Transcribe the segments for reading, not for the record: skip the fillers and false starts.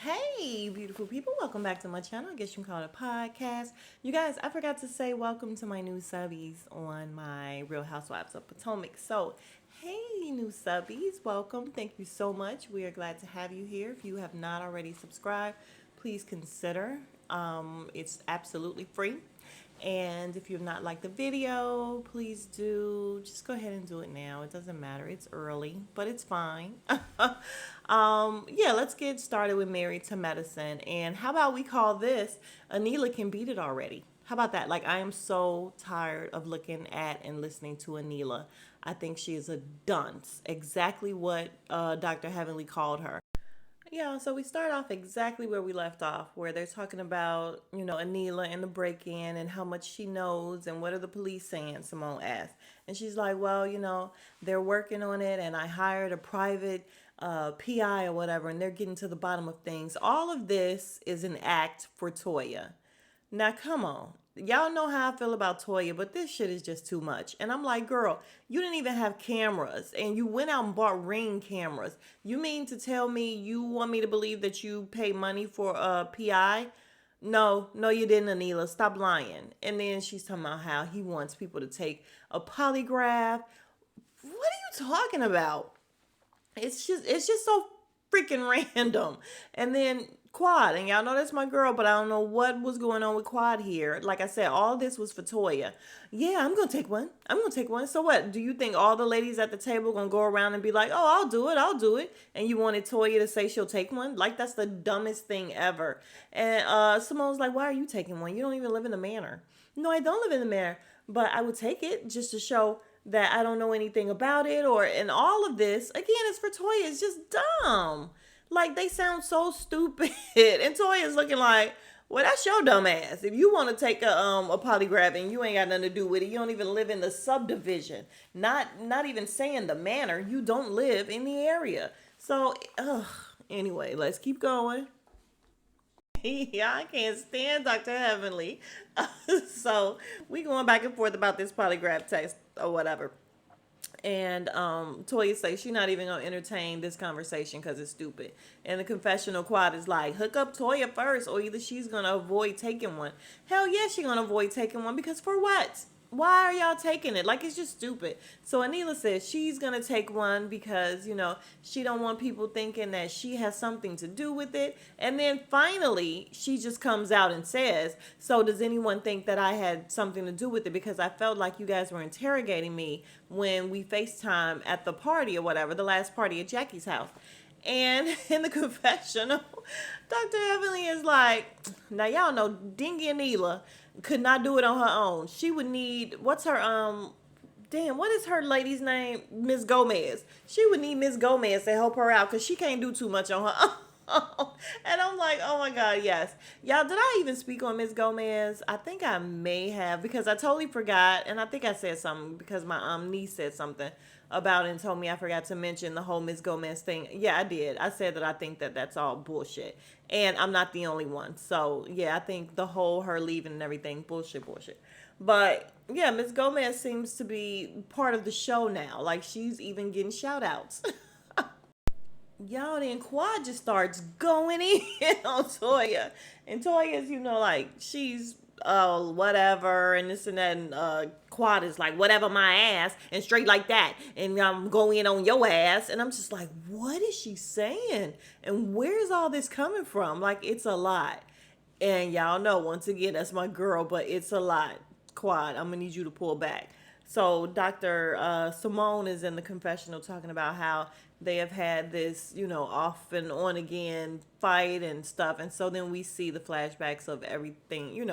Hey, beautiful people. Welcome back to my channel. I guess you can call it a podcast. You guys, I forgot to say welcome to my new subbies on my Real Housewives of Potomac. So, hey, new subbies. Welcome. Thank you so much. We are glad to have you here. If you have not already subscribed, please consider. It's absolutely free. And if you've not liked the video, please do just go ahead and do it now. It doesn't matter. It's early, but it's fine. Yeah, let's get started with Married to Medicine. And how about we call this Anila Can Beat It Already? How about that? Like, I am so tired of looking at and listening to Anila. I think she is a dunce. Exactly what Dr. Heavenly called her. Yeah, so we start off exactly where we left off, where they're talking about, Anila and the break-in and how much she knows and what are the police saying, Simone asked. And she's like, well, they're working on it and I hired a private PI or whatever, and they're getting to the bottom of things. All of this is an act for Toya. Now, come on. Y'all know how I feel about Toya, but this shit is just too much. And I'm like, girl, you didn't even have cameras and you went out and bought Ring cameras. You mean to tell me you want me to believe that you pay money for a PI? No, no, you didn't, Anila. Stop lying. And then she's talking about how he wants people to take a polygraph. What are you talking about? It's just so freaking random. And then Quad, and y'all know that's my girl, but I don't know what was going on with Quad here. Like I said, all this was for Toya. Yeah, I'm gonna take one. I'm gonna take one. So what? Do you think all the ladies at the table gonna go around and be like, "Oh, I'll do it, I'll do it," and you wanted Toya to say she'll take one? Like that's the dumbest thing ever. And Simone's like, "Why are you taking one? You don't even live in the manor." No, I don't live in the manor, but I would take it just to show that I don't know anything about it, or and all of this again is for Toya. It's just dumb. Like they sound so stupid, and Toya is looking like, well, that's your dumb ass. If you want to take a polygraph and you ain't got nothing to do with it, you don't even live in the subdivision. Not even saying the manor. You don't live in the area. So, anyway, let's keep going. Yeah, I can't stand Dr. Heavenly. So we going back and forth about this polygraph test or whatever. And Toya says she's not even gonna entertain this conversation because it's stupid. And the confessional quad is like, hook up Toya first, or either she's gonna avoid taking one. Hell yeah, she's gonna avoid taking one because for what? Why are y'all taking it? Like it's just stupid. So Anila says she's gonna take one because she don't want people thinking that she has something to do with it. And then finally she just comes out and says, "So does anyone think that I had something to do with it? Because I felt like you guys were interrogating me when we FaceTime at the party or whatever, the last party at Jackie's house." And in the confessional, Dr. Heavenly is like, now y'all know Dingy Anila could not do it on her own. She would need, what's her, damn, what is her lady's name? Miss Gomez. She would need Miss Gomez to help her out because she can't do too much on her own. And I'm like, oh my God, yes. Y'all, did I even speak on Miss Gomez? I think I may have because I totally forgot. And I think I said something because my niece said something about it and told me I forgot to mention the whole Miss Gomez thing. Yeah, I did. I said that I think that that's all bullshit. And I'm not the only one. So, yeah, I think the whole her leaving and everything, bullshit, bullshit. But, yeah, Miss Gomez seems to be part of the show now. Like, she's even getting shout outs. Y'all, then Quad just starts going in on Toya. And Toya's, like, she's whatever and this and that, and Quad is like, whatever my ass, and straight like that. And I'm going in on your ass. And I'm just like, what is she saying? And where's all this coming from? Like, it's a lot. And y'all know, once again, that's my girl, but it's a lot. Quad, I'm gonna need you to pull back. So Dr. Simone is in the confessional talking about how they have had this, off and on again fight and stuff. And so then we see the flashbacks of everything,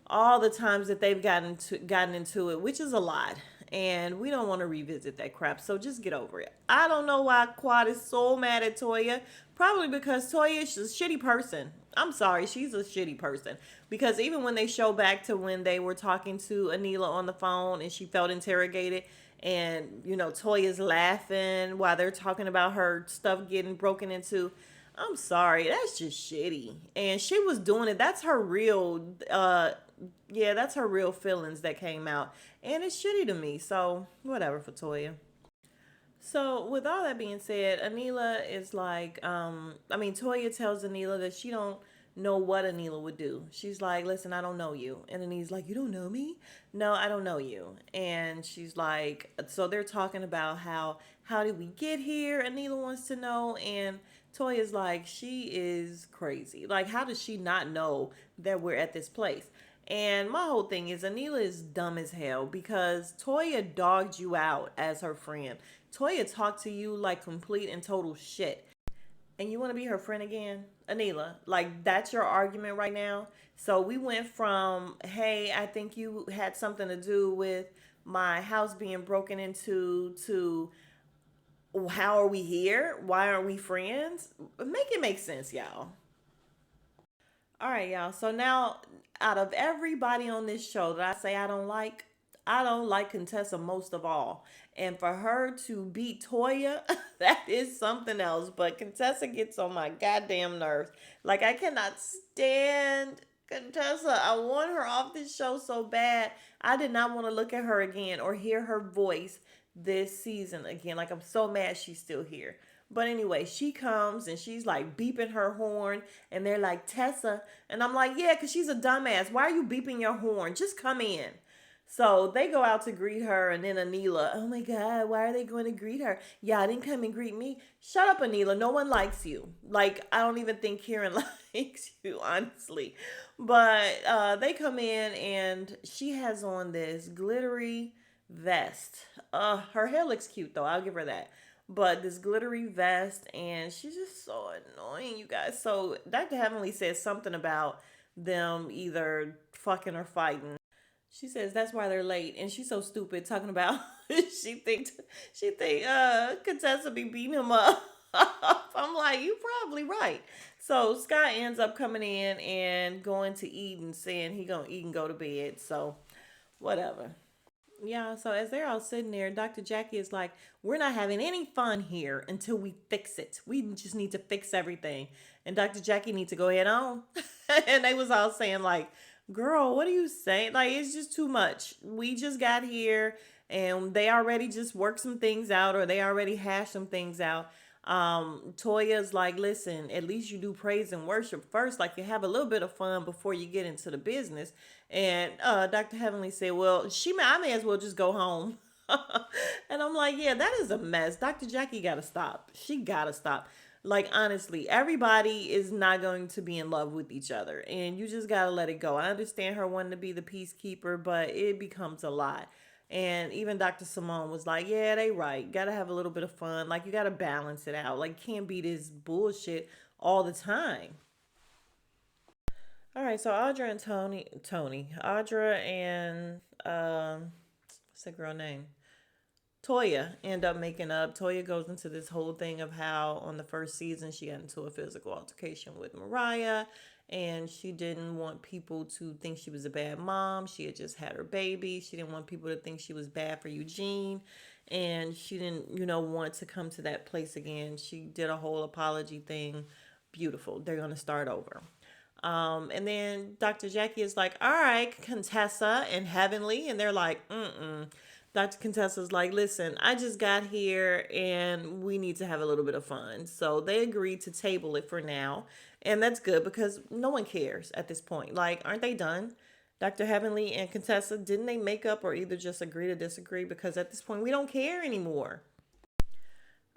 all the times that they've gotten into it, which is a lot. And we don't want to revisit that crap. So just get over it. I don't know why Quad is so mad at Toya. Probably because Toya is a shitty person. I'm sorry, she's a shitty person. Because even when they show back to when they were talking to Anila on the phone and she felt interrogated, and Toya's laughing while they're talking about her stuff getting broken into. I'm sorry, that's just shitty. And she was doing it. That's her real yeah, that's her real feelings that came out. And it's shitty to me. So whatever for Toya. So with all that being said, Anila is like, Toya tells Anila that she don't know what Anila would do. She's like, listen, I don't know you. And Anila's like, you don't know me? No, I don't know you. And she's like, so they're talking about how did we get here? Anila wants to know. And Toya's like, she is crazy. Like, how does she not know that we're at this place? And my whole thing is Anila is dumb as hell because Toya dogged you out as her friend. Toya talked to you like complete and total shit. And you want to be her friend again? Anila, like that's your argument right now? So we went from, hey, I think you had something to do with my house being broken into to how are we here? Why aren't we friends? Make it make sense, y'all. All right, y'all. So now, out of everybody on this show that I say I don't like Contessa most of all. And for her to beat Toya, that is something else. But Contessa gets on my goddamn nerves. Like, I cannot stand Contessa. I want her off this show so bad. I did not want to look at her again or hear her voice this season again. Like, I'm so mad she's still here. But anyway, she comes and she's like beeping her horn, and they're like, Tessa. And I'm like, yeah, because she's a dumbass. Why are you beeping your horn? Just come in. So they go out to greet her, and then Anila, oh my God, why are they going to greet her? Yeah, I didn't come and greet me. Shut up, Anila. No one likes you. Like, I don't even think Kieran likes you, honestly. But they come in, and she has on this glittery vest. Her hair looks cute, though. I'll give her that. But this glittery vest, and she's just so annoying, you guys. So Dr. Heavenly says something about them either fucking or fighting. She says that's why they're late, and she's so stupid talking about she think Contessa be beating him up. I'm like, you probably right. So Scott ends up coming in and going to eat and saying he gonna eat and go to bed. So whatever. Yeah, so as they're all sitting there, Dr. Jackie is like, we're not having any fun here until we fix it. We just need to fix everything. And Dr. Jackie needs to go head on. And they was all saying like, girl, what are you saying? Like, it's just too much. We just got here and they already just worked some things out or they already hashed some things out. Toya's like, listen, at least you do praise and worship first. Like you have a little bit of fun before you get into the business. And Dr. Heavenly said, well, I may as well just go home. And I'm like, yeah, that is a mess. Dr. Jackie got to stop. She got to stop. Like, honestly, everybody is not going to be in love with each other. And you just got to let it go. I understand her wanting to be the peacekeeper, but it becomes a lot. And even Dr. Simone was like, yeah, they right. Gotta have a little bit of fun. Like, you gotta balance it out. Like, can't be this bullshit all the time. All right, so Audra and Audra and, what's that girl name? Toya end up making up. Toya goes into this whole thing of how on the first season she got into a physical altercation with Mariah and she didn't want people to think she was a bad mom. She had just had her baby. She didn't want people to think she was bad for Eugene. And she didn't, want to come to that place again. She did a whole apology thing. Beautiful. They're going to start over. And then Dr. Jackie is like, all right, Contessa and Heavenly. And they're like, mm-mm. Dr. Contessa's like, listen, I just got here and we need to have a little bit of fun. So they agreed to table it for now. And that's good because no one cares at this point. Like, aren't they done? Dr. Heavenly and Contessa, didn't they make up or either just agree to disagree? Because at this point, we don't care anymore.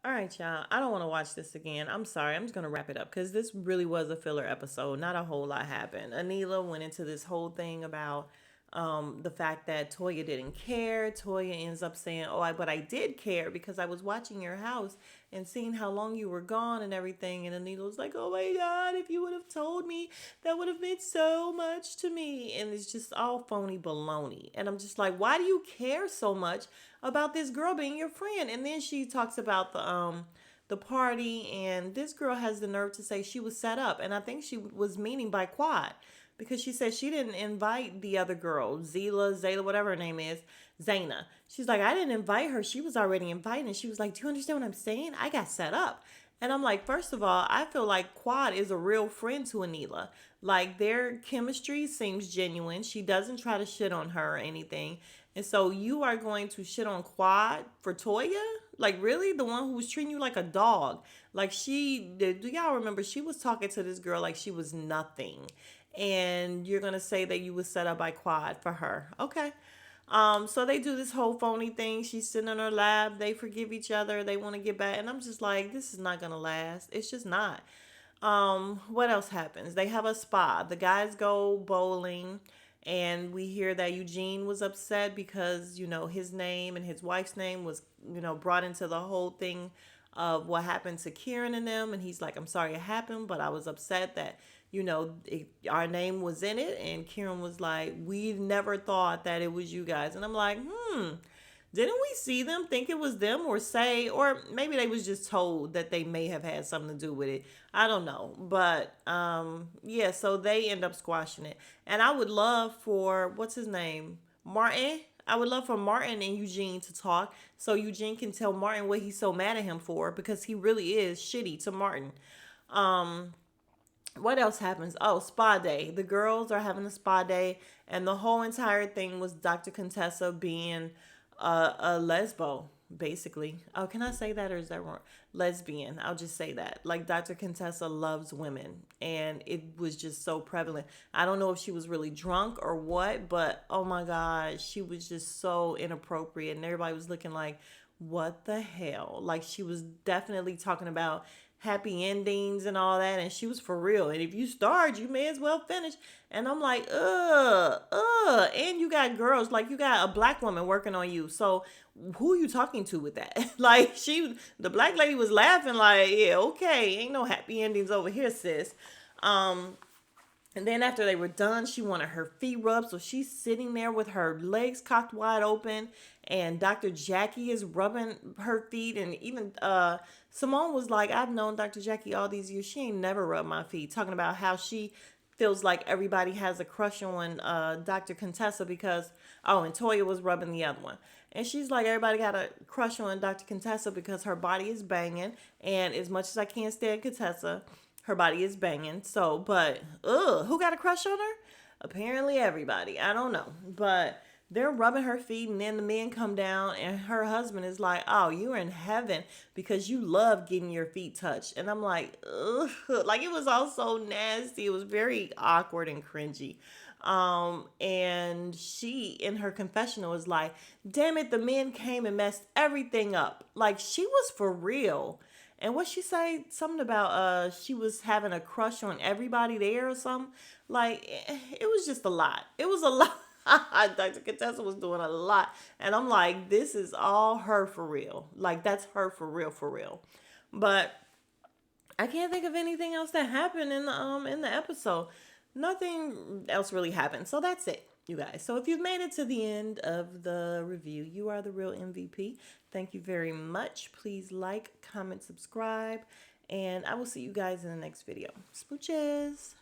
All right, y'all. I don't want to watch this again. I'm sorry. I'm just going to wrap it up because this really was a filler episode. Not a whole lot happened. Anila went into this whole thing about the fact that Toya didn't care. Toya ends up saying, but I did care because I was watching your house and seeing how long you were gone and everything. And Anila was like, oh my God, if you would have told me, that would have meant so much to me. And it's just all phony baloney. And I'm just like, why do you care so much about this girl being your friend? And then she talks about the party, and this girl has the nerve to say she was set up. And I think she was meaning by Quad because she said she didn't invite the other girl, Zayla, whatever her name is, Zaina. She's like, I didn't invite her. She was already invited. And she was like, do you understand what I'm saying? I got set up. And I'm like, first of all, I feel like Quad is a real friend to Anila. Like, their chemistry seems genuine. She doesn't try to shit on her or anything. And so you are going to shit on Quad for Toya? Like, really? The one who was treating you like a dog. Like, do y'all remember she was talking to this girl like she was nothing. And you're going to say that you was set up by Quad for her. Okay. So they do this whole phony thing. She's sitting in her lab. They forgive each other. They want to get back. And I'm just like, this is not going to last. It's just not. What else happens? They have a spa. The guys go bowling, and we hear that Eugene was upset because, his name and his wife's name was, brought into the whole thing of what happened to Kieran and them. And he's like, I'm sorry it happened, but I was upset that, our name was in it. And Kieran was like, we never thought that it was you guys. And I'm like, didn't we see them think it was them or maybe they was just told that they may have had something to do with it. I don't know. But yeah, so they end up squashing it. And I would love for, what's his name? Martin. I would love for Martin and Eugene to talk so Eugene can tell Martin what he's so mad at him for, because he really is shitty to Martin. What else happens? Oh, spa day. The girls are having a spa day, and the whole entire thing was Dr. Contessa being a lesbo, basically. Oh, can I say that, or is that wrong? Lesbian. I'll just say that. Like, Dr. Contessa loves women, and it was just so prevalent. I don't know if she was really drunk or what, but oh my God, she was just so inappropriate, and everybody was looking like, what the hell? Like, she was definitely talking about happy endings and all that, and she was for real. And if you start, you may as well finish. And I'm like, and you got girls, like, you got a black woman working on you, so who you talking to with that? Like, the black lady was laughing like, yeah, okay, ain't no happy endings over here, sis. And then after they were done, she wanted her feet rubbed. So she's sitting there with her legs cocked wide open. And Dr. Jackie is rubbing her feet. And even Simone was like, I've known Dr. Jackie all these years. She ain't never rubbed my feet. Talking about how she feels like everybody has a crush on Dr. Contessa because, and Toya was rubbing the other one. And she's like, everybody got a crush on Dr. Contessa because her body is banging. And as much as I can't stand Contessa, her body is banging. So, but, who got a crush on her? Apparently everybody. I don't know. But they're rubbing her feet, and then the men come down, and her husband is like, oh, you're in heaven because you love getting your feet touched. And I'm like, ugh. Like, it was all so nasty. It was very awkward and cringy. And she, in her confessional, was like, damn it, the men came and messed everything up. Like, she was for real. And what she say? Something about she was having a crush on everybody there or something. Like, it was just a lot. It was a lot. Dr. Contessa was doing a lot. And I'm like, this is all her for real. Like, that's her for real, for real. But I can't think of anything else that happened in the episode. Nothing else really happened. So that's it, you guys. So if you've made it to the end of the review, you are the real MVP. Thank you very much. Please like, comment, subscribe, and I will see you guys in the next video. Smooches.